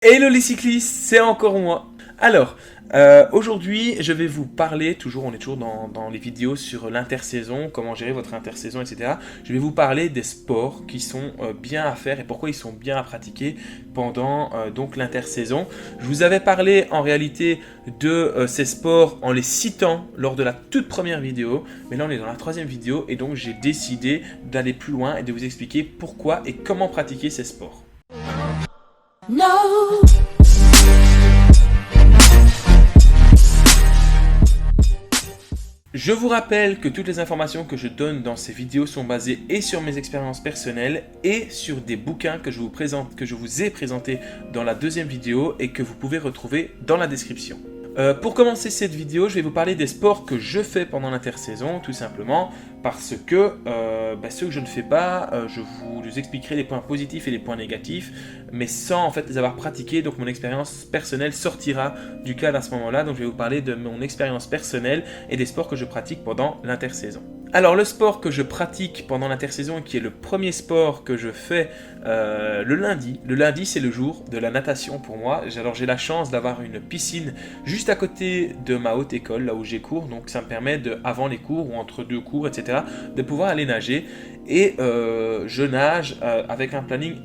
Hello les cyclistes, c'est encore moi. Alors, aujourd'hui, je vais vous parler, on est toujours dans les vidéos sur l'intersaison, comment gérer votre intersaison, etc. Je vais vous parler des sports qui sont bien à faire et pourquoi ils sont bien à pratiquer pendant donc l'intersaison. Je vous avais parlé en réalité de ces sports en les citant lors de la toute première vidéo, mais là on est dans la troisième vidéo et donc j'ai décidé d'aller plus loin et de vous expliquer pourquoi et comment pratiquer ces sports. No. Je vous rappelle que toutes les informations que je donne dans ces vidéos sont basées et sur mes expériences personnelles et sur des bouquins que je vous ai présentés dans la deuxième vidéo et que vous pouvez retrouver dans la description. Pour commencer cette vidéo, je vais vous parler des sports que je fais pendant l'intersaison, tout simplement parce que ceux que je ne fais pas, je vous expliquerai les points positifs et les points négatifs, mais sans en fait les avoir pratiqués, donc mon expérience personnelle sortira du cadre à ce moment-là, donc je vais vous parler de mon expérience personnelle et des sports que je pratique pendant l'intersaison. Alors le sport que je pratique pendant l'intersaison, qui est le premier sport que je fais le lundi c'est le jour de la natation pour moi. Alors j'ai la chance d'avoir une piscine juste à côté de ma haute école, là où j'ai cours, donc ça me permet avant les cours ou entre deux cours, etc., de pouvoir aller nager. Et je nage avec un planning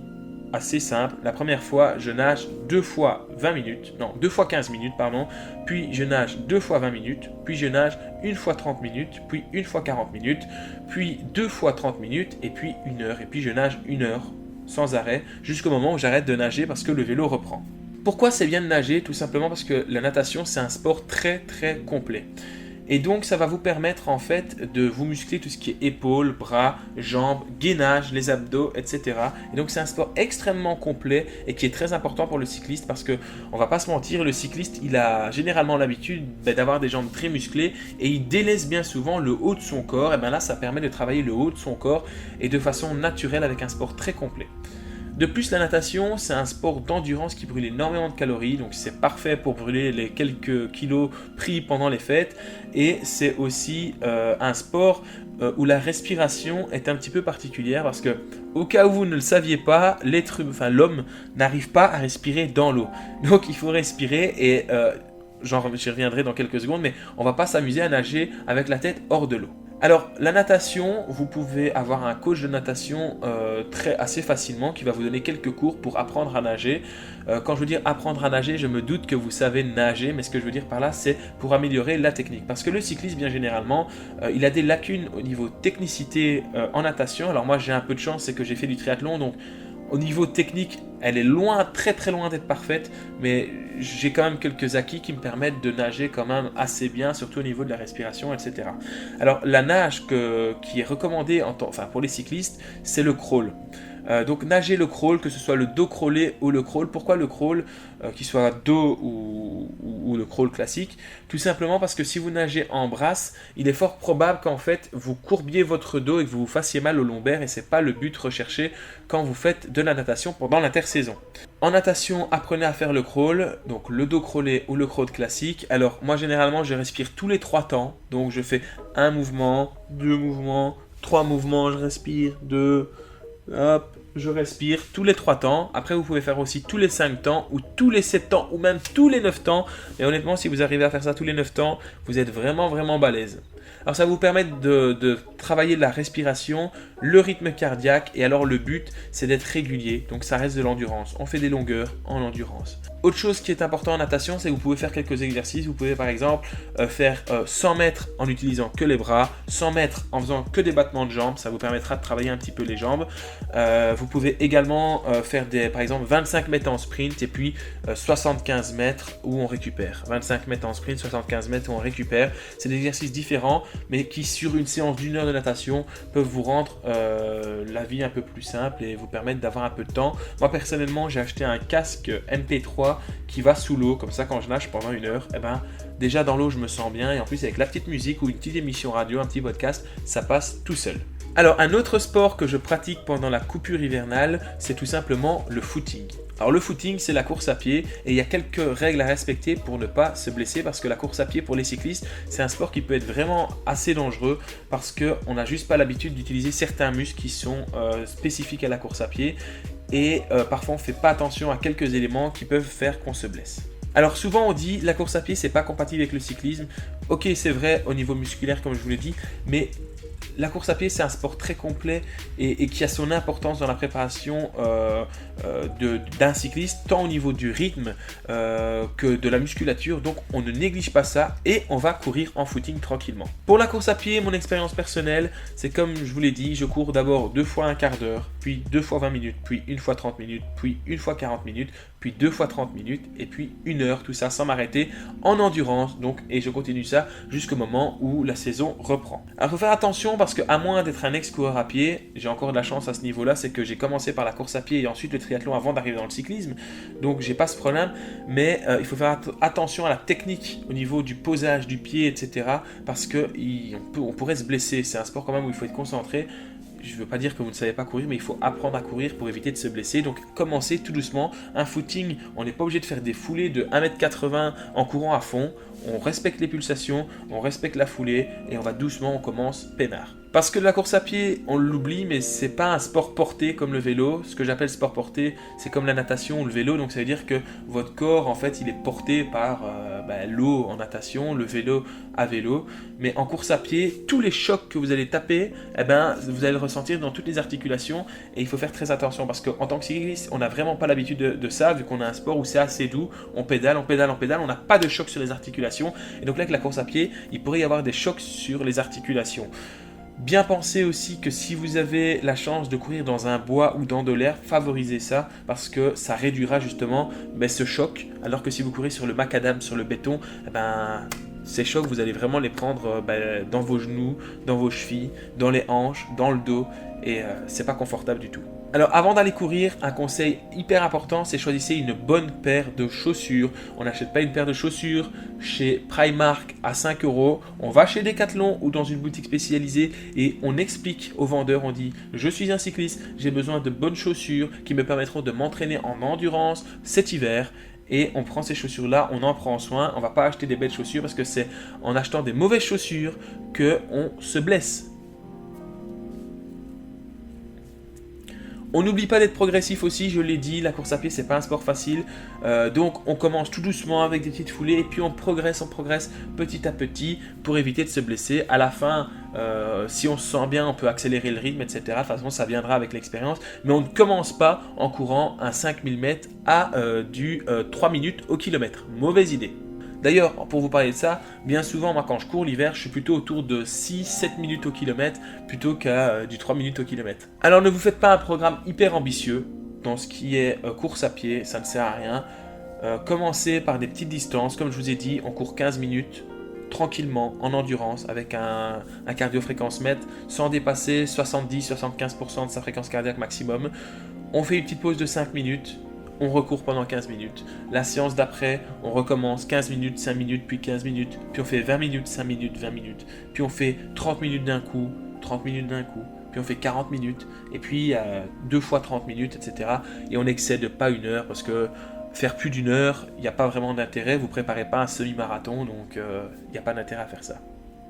assez simple. La première fois, je nage 2 fois 15 minutes, puis je nage 2 fois 20 minutes, puis je nage 1 fois 30 minutes, puis 1 fois 40 minutes, puis 2 fois 30 minutes, et puis 1 heure, et puis je nage 1 heure sans arrêt, jusqu'au moment où j'arrête de nager parce que le vélo reprend. Pourquoi c'est bien de nager? Tout simplement parce que la natation, c'est un sport très très complet. Et donc ça va vous permettre en fait de vous muscler tout ce qui est épaules, bras, jambes, gainage, les abdos, etc. Et donc c'est un sport extrêmement complet et qui est très important pour le cycliste parce que on va pas se mentir, le cycliste il a généralement l'habitude d'avoir des jambes très musclées et il délaisse bien souvent le haut de son corps. Et bien là ça permet de travailler le haut de son corps et de façon naturelle avec un sport très complet. De plus, la natation, c'est un sport d'endurance qui brûle énormément de calories, donc c'est parfait pour brûler les quelques kilos pris pendant les fêtes. Et c'est aussi un sport où la respiration est un petit peu particulière parce que, au cas où vous ne le saviez pas, l'homme n'arrive pas à respirer dans l'eau. Donc il faut respirer et j'y reviendrai dans quelques secondes, mais on ne va pas s'amuser à nager avec la tête hors de l'eau. Alors la natation, vous pouvez avoir un coach de natation assez facilement qui va vous donner quelques cours pour apprendre à nager. Quand je veux dire apprendre à nager, je me doute que vous savez nager, mais ce que je veux dire par là, c'est pour améliorer la technique. Parce que le cycliste, bien généralement, il a des lacunes au niveau technicité en natation. Alors moi j'ai un peu de chance, c'est que j'ai fait du triathlon, donc au niveau technique, elle est loin, très très loin d'être parfaite, mais j'ai quand même quelques acquis qui me permettent de nager quand même assez bien, surtout au niveau de la respiration, etc. Alors la nage qui est recommandée pour les cyclistes, c'est le crawl. Donc nager le crawl, que ce soit le dos crawlé ou le crawl. Pourquoi le crawl, qu'il soit dos ou le crawl classique? Tout simplement parce que si vous nagez en brasse, il est fort probable qu'en fait vous courbiez votre dos et que vous vous fassiez mal au lombaire, et c'est pas le but recherché quand vous faites de la natation pendant l'intersaison. En natation, apprenez à faire le crawl, donc le dos crawlé ou le crawl classique. Alors moi généralement je respire tous les 3 temps, donc je fais un mouvement, 2 mouvements, 3 mouvements, je respire, 2, hop, je respire tous les 3 temps. Après vous pouvez faire aussi tous les 5 temps ou tous les 7 temps ou même tous les 9 temps. Et honnêtement, si vous arrivez à faire ça tous les 9 temps, vous êtes vraiment vraiment balèze. Alors ça va vous permettre de travailler la respiration, le rythme cardiaque, et alors le but c'est d'être régulier, donc ça reste de l'endurance. On fait des longueurs en endurance. Autre chose qui est important en natation, c'est que vous pouvez faire quelques exercices. Vous pouvez par exemple faire 100 mètres en utilisant que les bras, 100 mètres en faisant que des battements de jambes, ça vous permettra de travailler un petit peu les jambes. Vous pouvez également faire par exemple 25 mètres en sprint et puis 75 mètres où on récupère. 25 mètres en sprint, 75 mètres où on récupère. C'est des exercices différents, mais qui sur une séance d'1 heure de natation peuvent vous rendre la vie un peu plus simple et vous permettre d'avoir un peu de temps. Moi personnellement, j'ai acheté un casque MP3 qui va sous l'eau, comme ça quand je nage pendant 1 heure, déjà dans l'eau je me sens bien, et en plus avec la petite musique ou une petite émission radio, un petit podcast, ça passe tout seul. Alors un autre sport que je pratique pendant la coupure hivernale, c'est tout simplement le footing. Alors le footing, c'est la course à pied, et il y a quelques règles à respecter pour ne pas se blesser, parce que la course à pied pour les cyclistes, c'est un sport qui peut être vraiment assez dangereux parce qu'on n'a juste pas l'habitude d'utiliser certains muscles qui sont spécifiques à la course à pied. et parfois on ne fait pas attention à quelques éléments qui peuvent faire qu'on se blesse. Alors souvent on dit la course à pied c'est pas compatible avec le cyclisme. Ok, c'est vrai au niveau musculaire comme je vous l'ai dit, mais la course à pied c'est un sport très complet et qui a son importance dans la préparation d'un cycliste, tant au niveau du rythme que de la musculature. Donc on ne néglige pas ça et on va courir en footing tranquillement. Pour la course à pied, mon expérience personnelle, c'est comme je vous l'ai dit, je cours d'abord 2 fois un quart d'heure, puis 2 fois 20 minutes, puis 1 fois 30 minutes, puis 1 fois 40 minutes, puis 2 fois 30 minutes, et puis 1 heure, tout ça sans m'arrêter, en endurance, donc, et je continue ça jusqu'au moment où la saison reprend. Alors il faut faire attention parce qu'à moins d'être un ex-coureur à pied, j'ai encore de la chance à ce niveau-là, c'est que j'ai commencé par la course à pied et ensuite le triathlon avant d'arriver dans le cyclisme, donc j'ai pas ce problème, mais il faut faire attention à la technique au niveau du posage du pied, etc., parce qu'on pourrait se blesser, c'est un sport quand même où il faut être concentré. Je ne veux pas dire que vous ne savez pas courir, mais il faut apprendre à courir pour éviter de se blesser. Donc commencez tout doucement. Un footing, on n'est pas obligé de faire des foulées de 1,80 m en courant à fond. On respecte les pulsations, on respecte la foulée et on va doucement, on commence peinard. Parce que la course à pied, on l'oublie, mais c'est pas un sport porté comme le vélo. Ce que j'appelle sport porté, c'est comme la natation ou le vélo. Donc ça veut dire que votre corps, en fait, il est porté par l'eau en natation, le vélo à vélo. Mais en course à pied, tous les chocs que vous allez taper, vous allez le ressentir dans toutes les articulations. Et il faut faire très attention parce qu'en tant que cycliste, on n'a vraiment pas l'habitude de ça, vu qu'on a un sport où c'est assez doux. On pédale, on pédale, on pédale. On n'a pas de choc sur les articulations. Et donc là, avec la course à pied, il pourrait y avoir des chocs sur les articulations. Bien penser aussi que si vous avez la chance de courir dans un bois ou dans de l'herbe, favorisez ça parce que ça réduira justement ce choc. Alors que si vous courez sur le macadam, sur le béton, ces chocs, vous allez vraiment les prendre dans vos genoux, dans vos chevilles, dans les hanches, dans le dos et c'est pas confortable du tout. Alors avant d'aller courir, un conseil hyper important, c'est choisissez une bonne paire de chaussures. On n'achète pas une paire de chaussures chez Primark à 5 €. On va chez Decathlon ou dans une boutique spécialisée et on explique aux vendeurs, on dit « Je suis un cycliste, j'ai besoin de bonnes chaussures qui me permettront de m'entraîner en endurance cet hiver. » Et on prend ces chaussures-là, on en prend soin. On ne va pas acheter des belles chaussures parce que c'est en achetant des mauvaises chaussures qu'on se blesse. On n'oublie pas d'être progressif aussi, je l'ai dit, la course à pied c'est pas un sport facile, donc on commence tout doucement avec des petites foulées et puis on progresse petit à petit pour éviter de se blesser. À la fin, si on se sent bien, on peut accélérer le rythme, etc. De toute façon, ça viendra avec l'expérience, mais on ne commence pas en courant un 5000 mètres à du 3 minutes au kilomètre. Mauvaise idée. D'ailleurs, pour vous parler de ça, bien souvent, moi quand je cours l'hiver, je suis plutôt autour de 6-7 minutes au kilomètre plutôt qu'à du 3 minutes au kilomètre. Alors ne vous faites pas un programme hyper ambitieux dans ce qui est course à pied, ça ne sert à rien. Commencez par des petites distances, comme je vous ai dit, on court 15 minutes tranquillement en endurance avec un cardio-fréquence mètre sans dépasser 70-75% de sa fréquence cardiaque maximum. On fait une petite pause de 5 minutes. On recourt pendant 15 minutes. La séance d'après, on recommence 15 minutes, 5 minutes, puis 15 minutes. Puis on fait 20 minutes, 5 minutes, 20 minutes. Puis on fait 30 minutes d'un coup, 30 minutes d'un coup. Puis on fait 40 minutes. Et puis 2 fois 30 minutes, etc. Et on n'excède pas 1 heure parce que faire plus d'1 heure, il n'y a pas vraiment d'intérêt. Vous ne préparez pas un semi-marathon, donc il n'y a pas d'intérêt à faire ça.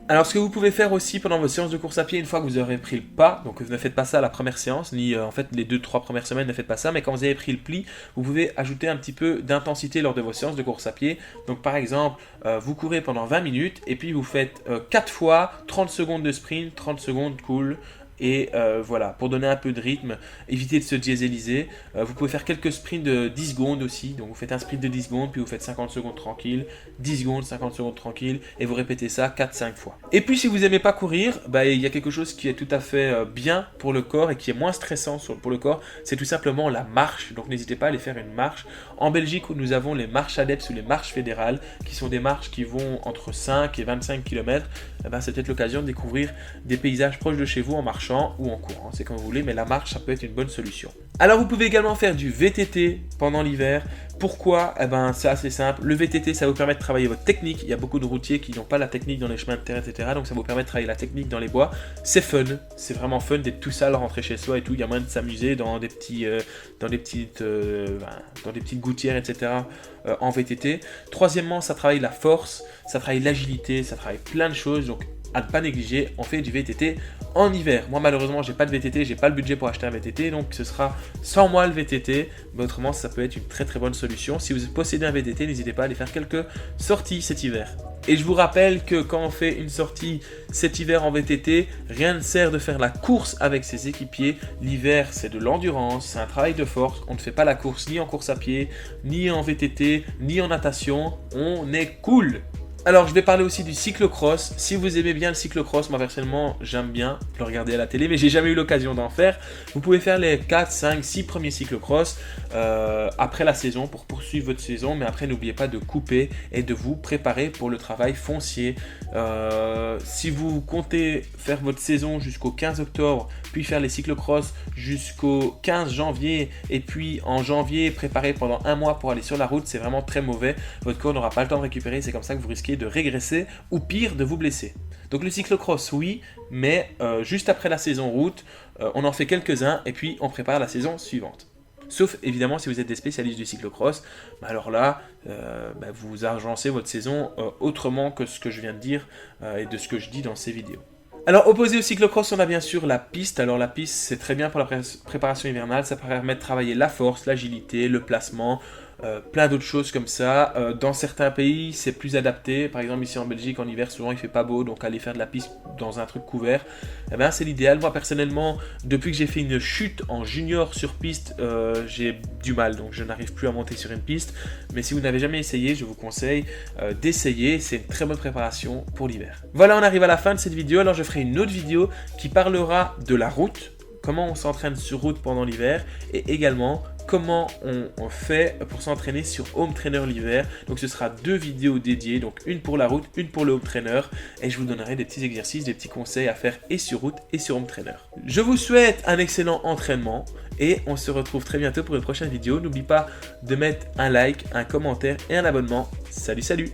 Alors ce que vous pouvez faire aussi pendant vos séances de course à pied, une fois que vous aurez pris le pas, donc ne faites pas ça à la première séance, ni en fait les 2-3 premières semaines ne faites pas ça, mais quand vous avez pris le pli, vous pouvez ajouter un petit peu d'intensité lors de vos séances de course à pied. Donc par exemple, vous courez pendant 20 minutes et puis vous faites 4 fois 30 secondes de sprint, 30 secondes cool. Et voilà, pour donner un peu de rythme, évitez de se dieseliser. Vous pouvez faire quelques sprints de 10 secondes aussi. Donc vous faites un sprint de 10 secondes, puis vous faites 50 secondes tranquille, 10 secondes, 50 secondes tranquille, et vous répétez ça 4-5 fois. Et puis si vous n'aimez pas courir, il y a quelque chose qui est tout à fait bien pour le corps et qui est moins stressant pour le corps, c'est tout simplement la marche. Donc n'hésitez pas à aller faire une marche. En Belgique, où nous avons les marches ADEPS ou les marches fédérales, qui sont des marches qui vont entre 5 et 25 km, c'est peut-être l'occasion de découvrir des paysages proches de chez vous en marchant ou en courant, c'est comme vous voulez, mais la marche ça peut être une bonne solution. Alors vous pouvez également faire du VTT pendant l'hiver. Pourquoi ? C'est assez simple. Le VTT, ça vous permet de travailler votre technique. Il y a beaucoup de routiers qui n'ont pas la technique dans les chemins de terre, etc. Donc ça vous permet de travailler la technique dans les bois. C'est fun, c'est vraiment fun d'être tout seul, rentrer chez soi et tout. Il y a moyen de s'amuser dans des petites gouttières, etc. En VTT. Troisièmement, ça travaille la force, ça travaille l'agilité, ça travaille plein de choses. Donc à ne pas négliger, on fait du VTT en hiver. Moi malheureusement j'ai pas de VTT, j'ai pas le budget pour acheter un VTT, donc ce sera sans moi le VTT, mais autrement ça peut être une très très bonne solution. Si vous possédez un VTT, n'hésitez pas à aller faire quelques sorties cet hiver. Et je vous rappelle que quand on fait une sortie cet hiver en VTT, rien ne sert de faire la course avec ses équipiers. L'hiver, c'est de l'endurance, c'est un travail de force. On ne fait pas la course ni en course à pied, ni en VTT, ni en natation. On est cool. Alors, je vais parler aussi du cyclocross. Si vous aimez bien le cyclocross, moi personnellement, j'aime bien le regarder à la télé, mais j'ai jamais eu l'occasion d'en faire. Vous pouvez faire les 4, 5, 6 premiers cyclocross après la saison pour poursuivre votre saison, mais après, n'oubliez pas de couper et de vous préparer pour le travail foncier. Si vous comptez faire votre saison jusqu'au 15 octobre, puis faire les cyclocross jusqu'au 15 janvier, et puis en janvier, préparer pendant un mois pour aller sur la route, c'est vraiment très mauvais. Votre corps n'aura pas le temps de récupérer, c'est comme ça que vous risquez de régresser ou pire de vous blesser. Donc le cyclocross oui, mais juste après la saison route, on en fait quelques-uns et puis on prépare la saison suivante. Sauf évidemment si vous êtes des spécialistes du cyclocross, alors là vous agencez votre saison autrement que ce que je viens de dire et de ce que je dis dans ces vidéos. Alors opposé au cyclocross, on a bien sûr la piste. Alors la piste c'est très bien pour la préparation hivernale, ça permet de travailler la force, l'agilité, le placement, plein d'autres choses comme ça. Dans certains pays c'est plus adapté, par exemple ici en Belgique en hiver souvent il fait pas beau, donc aller faire de la piste dans un truc couvert, c'est l'idéal. Moi personnellement, depuis que j'ai fait une chute en junior sur piste, j'ai du mal, donc je n'arrive plus à monter sur une piste. Mais si vous n'avez jamais essayé, je vous conseille d'essayer, c'est une très bonne préparation pour l'hiver. Voilà, on arrive à la fin de cette vidéo, alors je ferai une autre vidéo qui parlera de la route, comment on s'entraîne sur route pendant l'hiver, et également comment on fait pour s'entraîner sur home trainer l'hiver. Donc ce sera 2 vidéos dédiées, donc une pour la route, une pour le home trainer, et je vous donnerai des petits exercices, des petits conseils à faire et sur route et sur home trainer. Je vous souhaite un excellent entraînement et on se retrouve très bientôt pour une prochaine vidéo. N'oublie pas de mettre un like, un commentaire et un abonnement. Salut salut!